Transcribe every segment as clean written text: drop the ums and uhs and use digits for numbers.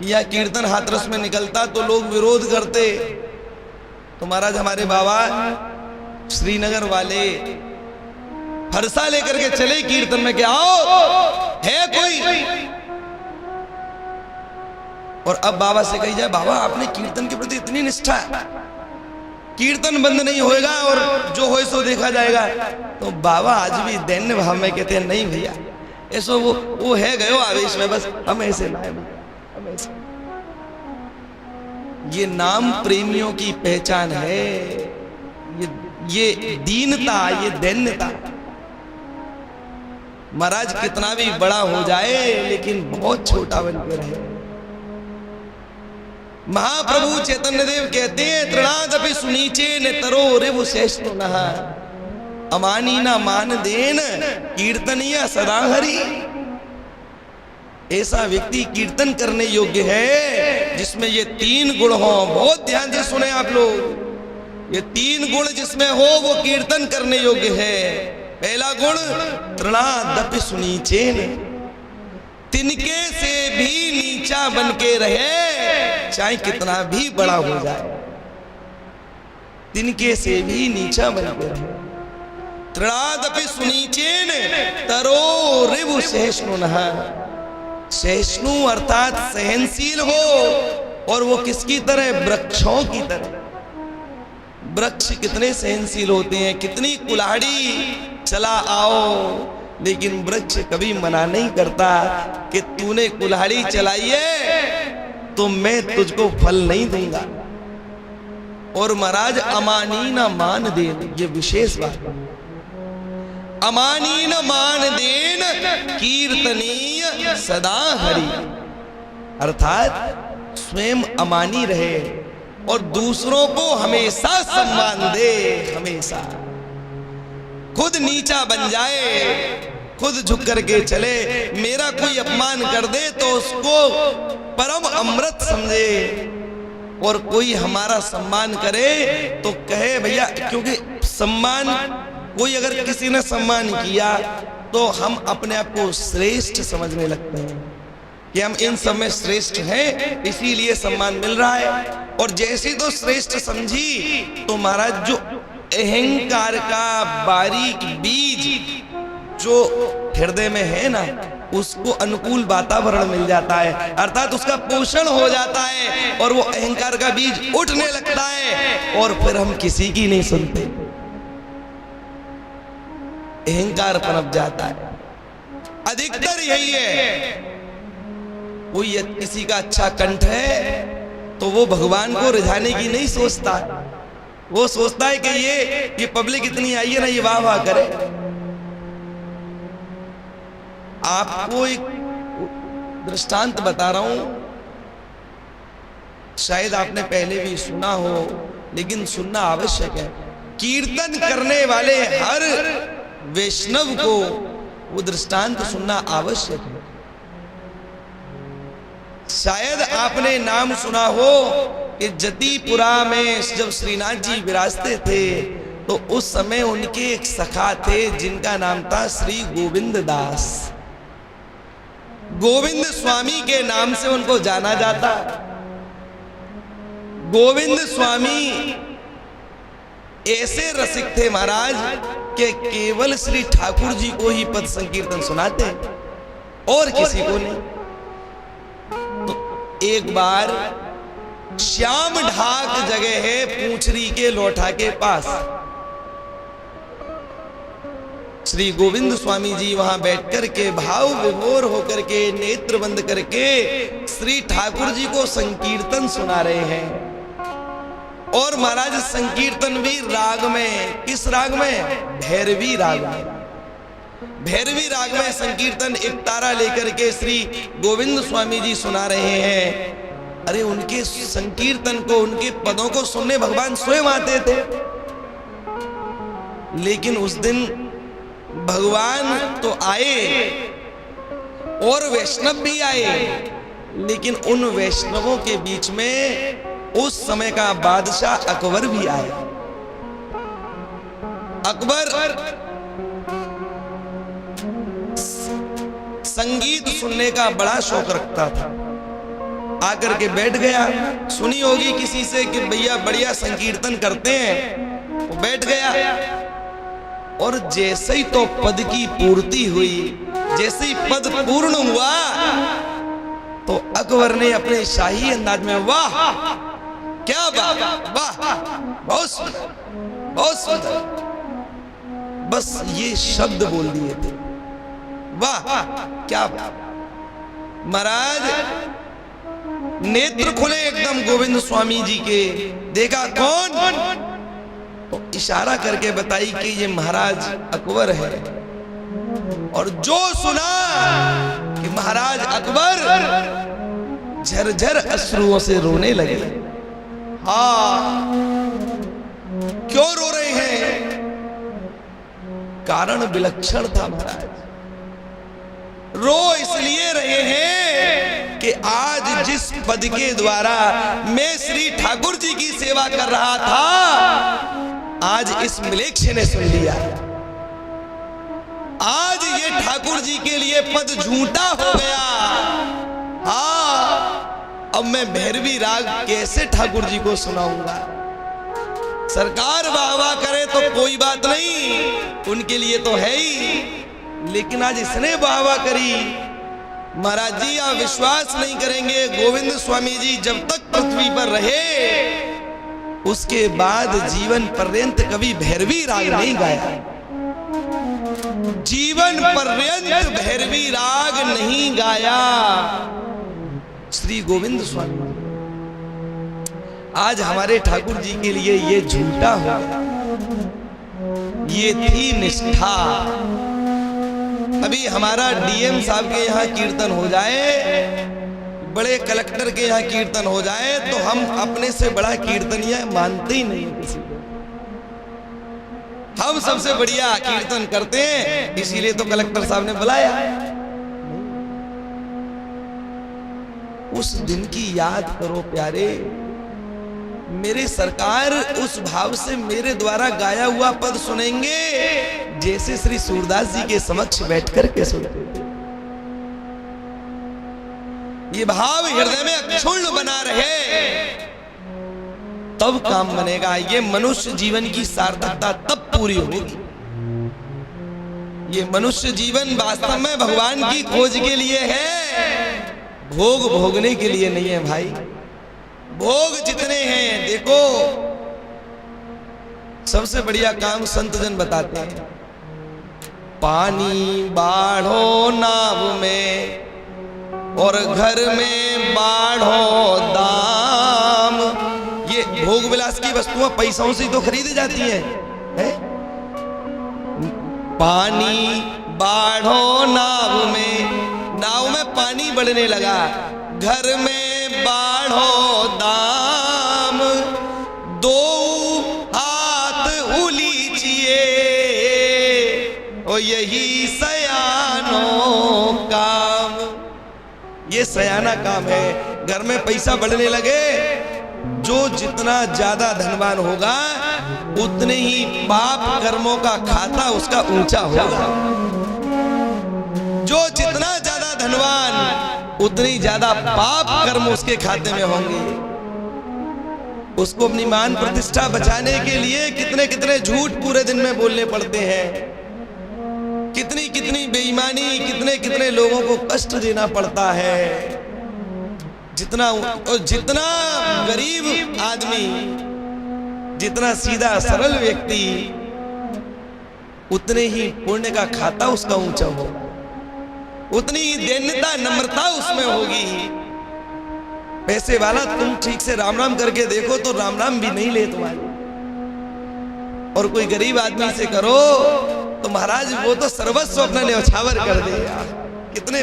या कीर्तन हाथरस में निकलता तो लोग विरोध करते। तो महाराज हमारे बाबा श्रीनगर वाले फरसा लेकर के चले कीर्तन में, क्या आओ है कोई। और अब बाबा से कही जाए, बाबा आपने कीर्तन के प्रति इतनी निष्ठा है, कीर्तन बंद नहीं होएगा और जो हो सो देखा जाएगा। तो बाबा आज भी दैन्य भाव में कहते हैं, नहीं भैया ऐसा वो है गयो आवेश में, बस हम ऐसे लाए, हम ऐसे। ये नाम प्रेमियों की पहचान है, ये दीनता, ये दैन्यता। महाराज कितना भी बड़ा हो जाए लेकिन बहुत छोटा बन के रहे। महाप्रभु चैतन्य देव कहते हैं, तृणादपि सुनीचे न तरो रिवु श्रेष्ठ नः, अमानी न मान देन कीर्तनीय सदा हरि। ऐसा व्यक्ति कीर्तन करने योग्य है जिसमें ये तीन गुण हो। बहुत ध्यान से सुने आप लोग, ये तीन गुण जिसमें हो वो कीर्तन करने योग्य है। पहला गुण तृणादपि सुनीचेन, तिनके से भी नीचा बन के रहे, चाहे कितना भी बड़ा हो जाए, तिनके से भी नीचा बन के रहे। तृणादपि सुनीचेन तरो रिवु सहिष्णु नः, सहिष्णु अर्थात सहनशील हो। और वो किसकी तरह? वृक्षों की तरह। वृक्ष कितने सहनशील होते हैं, कितनी कुल्हाड़ी चला आओ, लेकिन वृक्ष कभी मना नहीं करता कि तूने कुल्हाड़ी चलाई है तो मैं तुझको फल नहीं दूंगा। और महाराज अमानी न मान देन, ये विशेष बात है, अमानी न मान देन कीर्तनीय सदा हरि, अर्थात स्वयं अमानी रहे और दूसरों को हमेशा सम्मान दे। हमेशा खुद नीचा बन जाए, खुद झुक करके चले। मेरा कोई अपमान कर दे तो उसको परम अमृत समझे, और कोई हमारा सम्मान करे तो कहे भैया, क्योंकि सम्मान, कोई अगर किसी ने सम्मान किया तो हम अपने आप को श्रेष्ठ समझने लगते हैं कि हम इन सब में श्रेष्ठ हैं, इसीलिए सम्मान मिल रहा है। और जैसे तो श्रेष्ठ समझी तो महाराज जो अहंकार का बारीक बीज जो हृदय में है ना, उसको अनुकूल वातावरण मिल जाता है, अर्थात उसका पोषण हो जाता है और वो अहंकार का बीज उठने लगता है और फिर हम किसी की नहीं सुनते, अहंकार पनप जाता है। अधिकतर यही है, कोई किसी का अच्छा कंठ है तो वो भगवान को रिझाने की नहीं सोचता, वो सोचता है कि ये पब्लिक इतनी आई है ना, ये वाह वाह करे। आपको एक दृष्टांत बता रहा हूं, शायद आपने पहले भी सुना हो लेकिन सुनना आवश्यक है। कीर्तन करने वाले हर वैष्णव को वो दृष्टांत सुनना आवश्यक है। शायद आपने नाम सुना हो कि जतिपुरा में जब श्रीनाथ जी विराजते थे तो उस समय उनके एक सखा थे जिनका नाम था श्री गोविंद दास। गोविंद स्वामी के नाम से उनको जाना जाता। गोविंद स्वामी ऐसे रसिक थे महाराज कि केवल श्री ठाकुर जी को ही पद संकीर्तन सुनाते और किसी को नहीं। तो एक बार श्याम ढाक जगह है पूंछरी के लोठा के पास, श्री गोविंद स्वामी जी वहां बैठकर के भाव विभोर होकर के नेत्र बंद करके श्री ठाकुर जी को संकीर्तन सुना रहे हैं। और महाराज संकीर्तन भी राग में, किस राग में? भैरवी राग में। भैरवी राग में संकीर्तन एक तारा लेकर के श्री गोविंद स्वामी जी सुना रहे हैं। अरे उनके संकीर्तन को, उनके पदों को सुनने भगवान स्वयं आते थे। लेकिन उस दिन भगवान तो आए और वैष्णव भी आए, लेकिन उन वैष्णवों के बीच में उस समय का बादशाह अकबर भी आए। अकबर संगीत सुनने का बड़ा शौक रखता था। आकर के बैठ गया। सुनी होगी किसी से कि भैया बढ़िया संकीर्तन करते हैं, वो बैठ गया। और जैसे ही तो पद की पूर्ति हुई, जैसे ही पद पूर्ण हुआ, तो अकबर ने अपने शाही अंदाज में वाह क्या बात, वाह बहुत सुंदर, बहुत सुंदर, बस ये शब्द बोल दिए थे, वाह क्या बात। महाराज नेत्र खुले एकदम गोविंद स्वामी जी के, देखा कौन, तो इशारा करके बताई कि ये महाराज अकबर है। और जो सुना कि महाराज अकबर, झरझर अश्रुओं से रोने लगे। हाँ, क्यों रो रहे हैं? कारण विलक्षण था महाराज। रो इसलिए रहे हैं कि आज जिस पद के द्वारा मैं श्री ठाकुर जी की सेवा कर रहा था, आज इस मिलेच्छ ने सुन लिया। आज ये ठाकुर जी के लिए पद झूठा हो गया। हाँ, अब मैं भैरवी राग कैसे ठाकुर जी को सुनाऊंगा? सरकार वाह वाह करे तो कोई बात नहीं, उनके लिए तो है ही, लेकिन आज इसने वाह वाह करी। महाराज जी आप विश्वास नहीं करेंगे, गोविंद स्वामी जी जब तक पृथ्वी पर रहे, उसके बाद जीवन पर्यंत कभी भैरवी राग नहीं गाया। जीवन पर्यंत भैरवी राग नहीं गाया श्री गोविंद स्वामी। आज हमारे ठाकुर जी के लिए ये झूठा हो गया। ये थी निष्ठा। अभी हमारा डीएम साहब के यहाँ कीर्तन हो जाए, बड़े कलेक्टर के यहाँ कीर्तन हो जाए, तो हम अपने से बड़ा कीर्तनिया मानते ही नहीं किसी को। हम सबसे बढ़िया कीर्तन करते हैं, इसीलिए तो कलेक्टर साहब ने बुलाया। उस दिन की याद करो प्यारे। मेरे सरकार उस भाव से मेरे द्वारा गाया हुआ पद सुनेंगे जैसे श्री सूरदास जी के समक्ष बैठकर के सुनते थे। ये भाव हृदय में अक्षुण्ण बना रहे, तब काम बनेगा। ये मनुष्य जीवन की सार्थकता तब पूरी होगी। ये मनुष्य जीवन वास्तव में भगवान की खोज के लिए है, भोग भोगने के लिए नहीं है भाई। भोग जितने हैं, देखो सबसे बढ़िया काम संत जन बताते हैं, पानी बाढ़ो नाव में और घर में बाढ़ो दाम। ये भोग विलास की वस्तुएं पैसों से तो खरीदी जाती है? पानी बाढ़ो नाव में पानी बढ़ने लगा, घर में बाढ़ो दाम, दो हाथ उलीचिए ओ यही सयानो काम। ये सयाना काम है। घर में पैसा बढ़ने लगे, जो जितना ज्यादा धनवान होगा उतने ही पाप कर्मों का खाता उसका ऊंचा होगा। जो जितना ज्यादा धनवान उतनी ज्यादा पाप कर्म उसके खाते में होंगे। उसको अपनी मान प्रतिष्ठा बचाने के लिए कितने कितने झूठ पूरे दिन में बोलने पड़ते हैं, कितनी कितनी बेईमानी, कितने कितने लोगों को कष्ट देना पड़ता है। जितना गरीब आदमी, जितना सीधा सरल व्यक्ति, उतने ही पुण्य का खाता उसका ऊंचा होगा, उतनी ही दीनता नम्रता उसमें होगी। पैसे वाला तुम ठीक से राम राम करके देखो तो राम राम भी नहीं ले तुम्हारे, और कोई गरीब आदमी से करो तो महाराज वो तो सर्वस्व अपना न्यौछावर कर देगा। कितने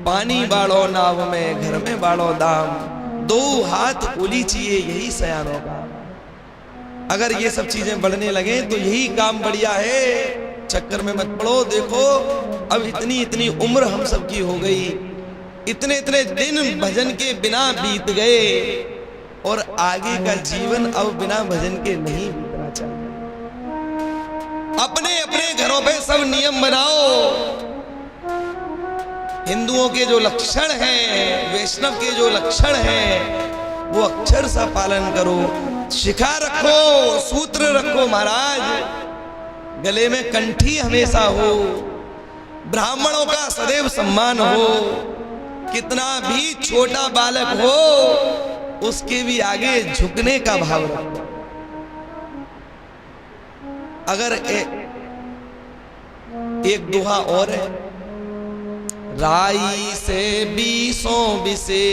पानी बाढ़ो नाव में, घर में बाढ़ो दाम, दो हाथ उलीचिए यही सयानों का। अगर ये सब चीजें बढ़ने लगे तो यही काम बढ़िया है। चक्कर में मत पड़ो। देखो अब इतनी इतनी उम्र हम सबकी हो गई, इतने इतने दिन भजन के बिना बीत गए, और आगे का जीवन अब बिना भजन के नहीं बीतना चाहिए। अपने अपने घरों पे सब नियम बनाओ हिंदुओं के जो लक्षण हैं, वैष्णव के जो लक्षण हैं, वो अक्षर सा पालन करो। शिखा रखो, सूत्र रखो महाराज, गले में कंठी हमेशा हो, ब्राह्मणों का सदैव सम्मान हो, कितना भी छोटा बालक हो उसके भी आगे झुकने का भाव रखो। अगर एक दोहा और है, राई से 20 बिसे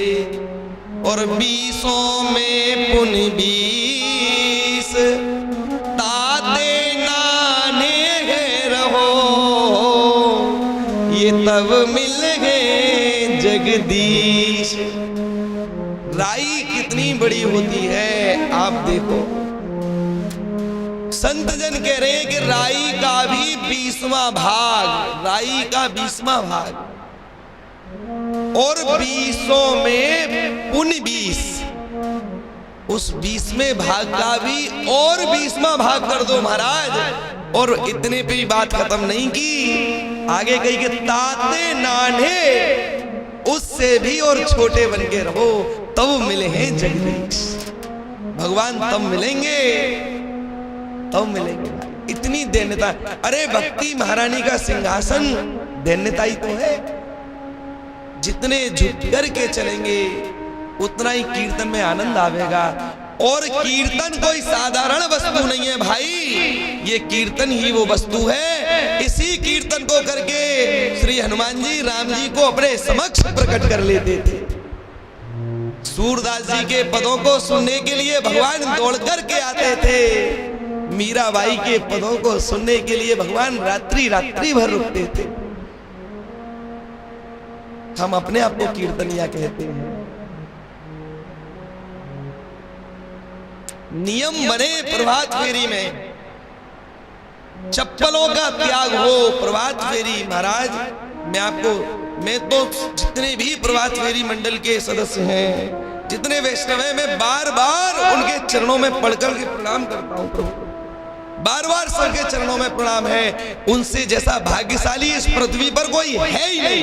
और 20 में पुन 20, ताते नाने रहो ये तब मिल गए जगदीश। राई कितनी बड़ी होती है आप देखो। संत जन कह रहे हैं कि राई का भी 20वां भाग, राई का 20वां भाग और 20 में पुन 20, उस 20वें भाग का भी और 20वां भाग कर दो महाराज। और इतने पे ही बात खत्म नहीं की, आगे कही कि ताते नाने उससे भी और छोटे बन के रहो तब मिले हैं जगदीश। भगवान तब मिलेंगे, तब मिलेंगे। इतनी दैन्यता, अरे भक्ति महारानी का सिंहासन दैन्यता ही तो है। जितने झुक करके चलेंगे उतना ही कीर्तन में आनंद आवेगा। और कीर्तन कोई साधारण वस्तु नहीं है भाई, ये कीर्तन ही वो वस्तु है। इसी कीर्तन को करके श्री हनुमान जी राम जी को अपने समक्ष प्रकट कर लेते थे। सूरदास जी के पदों को सुनने के लिए भगवान दौड़ करके आते थे, मीराबाई के पदों को सुनने के लिए भगवान रात्रि रात्रि भर रुकते थे। हम अपने आप को कीर्तनिया कहते हैं। नियम बने प्रभात फेरी में, चप्पलों का त्याग हो प्रभात फेरी। महाराज मैं तो जितने भी प्रभात फेरी मंडल के सदस्य हैं, जितने वैष्णव हैं, मैं बार बार उनके चरणों में पढ़कर के प्रणाम करता हूं प्रभु, बार बार सबके चरणों में प्रणाम है। उनसे जैसा भाग्यशाली इस पृथ्वी पर कोई है ही नहीं,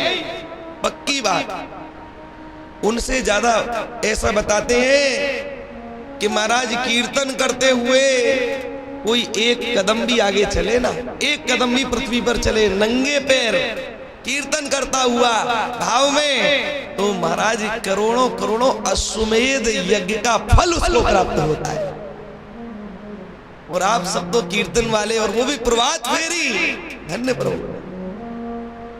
पक्की बात। उनसे ज्यादा ऐसा बताते हैं कि महाराज कीर्तन करते हुए कोई एक कदम भी आगे चले ना, एक कदम भी पृथ्वी पर चले नंगे पैर कीर्तन करता हुआ भाव में, तो महाराज करोड़ों करोड़ों अश्वमेध यज्ञ का फल उसको प्राप्त होता है। और आप सब तो कीर्तन वाले, और वो भी प्रभात फेरी, धन्य प्रभु।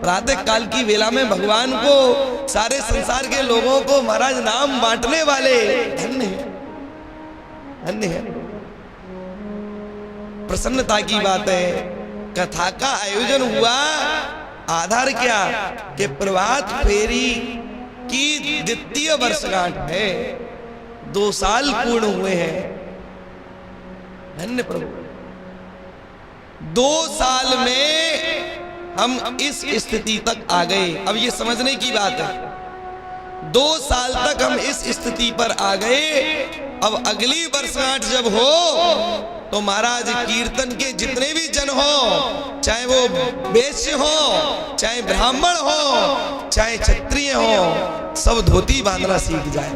प्रातः काल की वेला में भगवान को, सारे संसार के लोगों को महाराज नाम बांटने वाले, धन्य है, धन्य है। प्रसन्नता की बात है। कथा का आयोजन हुआ, आधार क्या कि प्रभात फेरी की द्वितीय वर्षगांठ है, 2 साल पूर्ण हुए हैं। धन्य प्रभु। 2 साल में हम इस स्थिति तक आ गए। अब ये समझने की बात है, 2 साल तक हम इस स्थिति पर आ गए। अब अगली वर्षगांठ जब हो तो महाराज कीर्तन के जितने भी जन हो, चाहे वो वैश्य हो, चाहे ब्राह्मण हो, चाहे क्षत्रिय हो, सब धोती बांधना सीख जाए।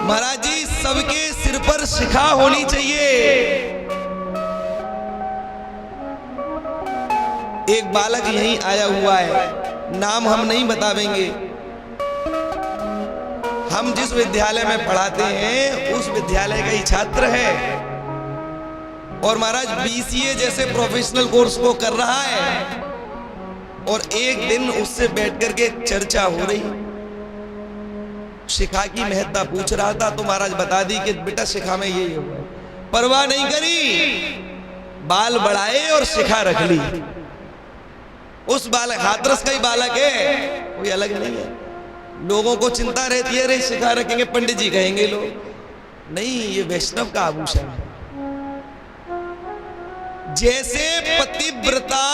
महाराज जी सबके सिर पर शिखा होनी चाहिए। एक बालक यहीं आया हुआ है, नाम हम नहीं बतावेंगे। हम जिस विद्यालय में पढ़ाते हैं उस विद्यालय का ही छात्र है, और महाराज BCA जैसे प्रोफेशनल कोर्स को कर रहा है। और एक दिन उससे बैठ करके चर्चा हो रही, शिखा की महत्ता पूछ रहा था, तो महाराज बता दी कि बेटा शिखा में यही होगा। परवाह नहीं करी, बाल बढ़ाए और शिखा रख ली। उस बालक, हाथरस का ही बालक है, कोई अलग नहीं है। लोगों को चिंता रहती है, अरे शिखा रखेंगे पंडित जी कहेंगे लोग। नहीं, ये वैष्णव का आभूषण है। जैसे पतिव्रता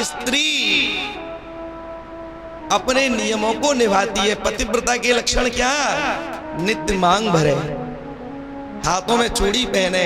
स्त्री अपने नियमों को निभाती है, पतिव्रता के लक्षण क्या? नित्य मांग भरे, हाथों में चूड़ी पहने,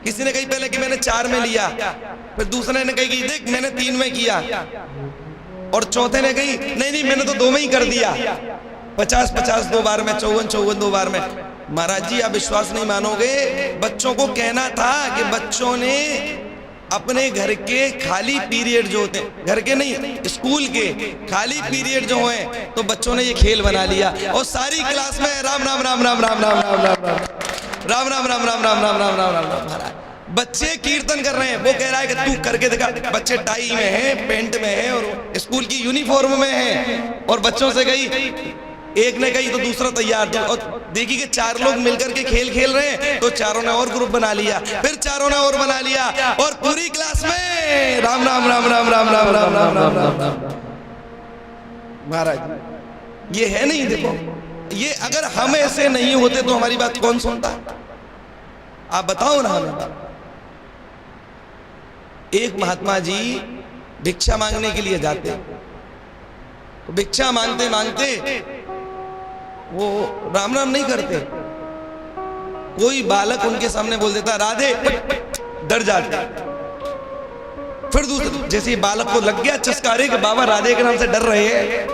किसी ने कही पहले कि मैंने 4 में लिया, फिर दूसरे ने कही कि देख मैंने 3 में किया, और चौथे ने कही नहीं नहीं मैंने तो 2 में ही कर दिया। 50-50 2 बार में, 54-54 2 बार में। महाराज जी आप विश्वास नहीं मानोगे, बच्चों को कहना था कि बच्चों ने अपने घर के खाली पीरियड जो होते हैं, घर के नहीं स्कूल के खाली पीरियड जो हैं, तो बच्चों ने ये खेल बना लिया और सारी क्लास में राम राम राम राम राम राम राम राम राम राम राम राम राम राम राम राम राम राम। महाराज बच्चे कीर्तन कर रहे हैं, वो कह रहा है कि तू करके दिखा। बच्चे टाई में हैं, पेंट में हैं और स्कूल की यूनिफॉर्म में हैं, और बच्चों से गई, एक ने कही तो दूसरा तैयार था, और देखी कि 4 लोग मिलकर के खेल खेल रहे हैं, तो चारों ने और ग्रुप बना लिया, फिर चारों ने और बना लिया, और पूरी क्लास में राम राम राम राम राम राम राम राम राम राम राम। महाराज ये है नहीं, देखो ये अगर हम ऐसे नहीं होते तो हमारी बात कौन सुनता? आप बताओ ना हमें। एक महात्मा जी भिक्षा मांगने के लिए जाते, तो भिक्षा मांगते मांगते वो राम राम नहीं करते, कोई बालक उनके सामने बोल देता राधे, डर जाते। फिर दूसरा, जैसे बालक को लग गया चस्का रे कि बाबा राधे के नाम से डर रहे हैं,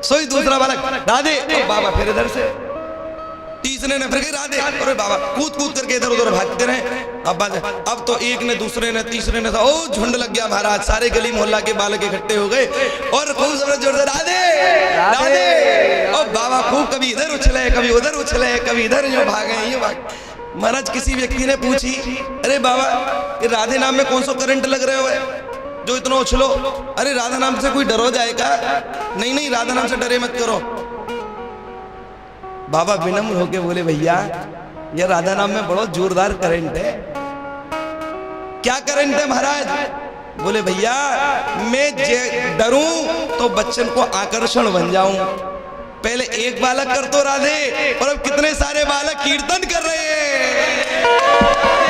सोई दूसरा बालक राधे, और बाबा फिर इधर से, तीसरे ने फिर कही राधे, अरे बाबा कूद कूद करके इधर उधर भागते रहे। अब तो एक ने, दूसरे ने, तीसरे ने, ओ झुंड लग गया महाराज, सारे गली मोहल्ला के बालक इकट्ठे हो गए और खूब जोर से राधे राधे, और बाबा खूब कभी इधर उछले कभी उधर उछले, कभी इधर यूं भागे यूं भागे। महाराज किसी व्यक्ति ने पूछी, अरे बाबा ये राधे नाम में कौन सा करंट लग रहे हो जो इतना उछलो? अरे राधा नाम से कोई डर हो जाएगा? नहीं नहीं राधा नाम से डरे मत करो। बाबा विनम्र होके बोले भैया ये राधा नाम में बड़ा जोरदार करंट है। क्या करंट है महाराज? बोले भैया मैं डरूं तो बच्चन को आकर्षण बन जाऊं। पहले एक बालक कर तो राधे, और अब कितने सारे बालक कीर्तन कर रहे हैं,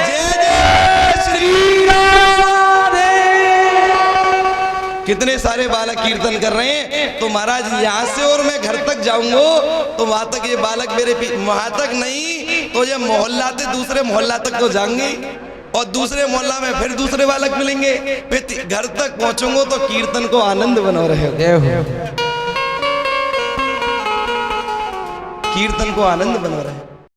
जय जय श्री राधे। कितने सारे बालक कीर्तन कर रहे हैं। तो महाराज यहाँ से और मैं घर तक जाऊंगा तो वहां तक ये बालक मेरे वहां तक नहीं तो ये मोहल्ला से दूसरे मोहल्ला तक तो जाएंगे, और दूसरे मोहल्ला में फिर दूसरे बालक मिलेंगे, फिर घर तक पहुंचूंगा तो कीर्तन को आनंद बना रहे हो, कीर्तन को आनंद बना रहे।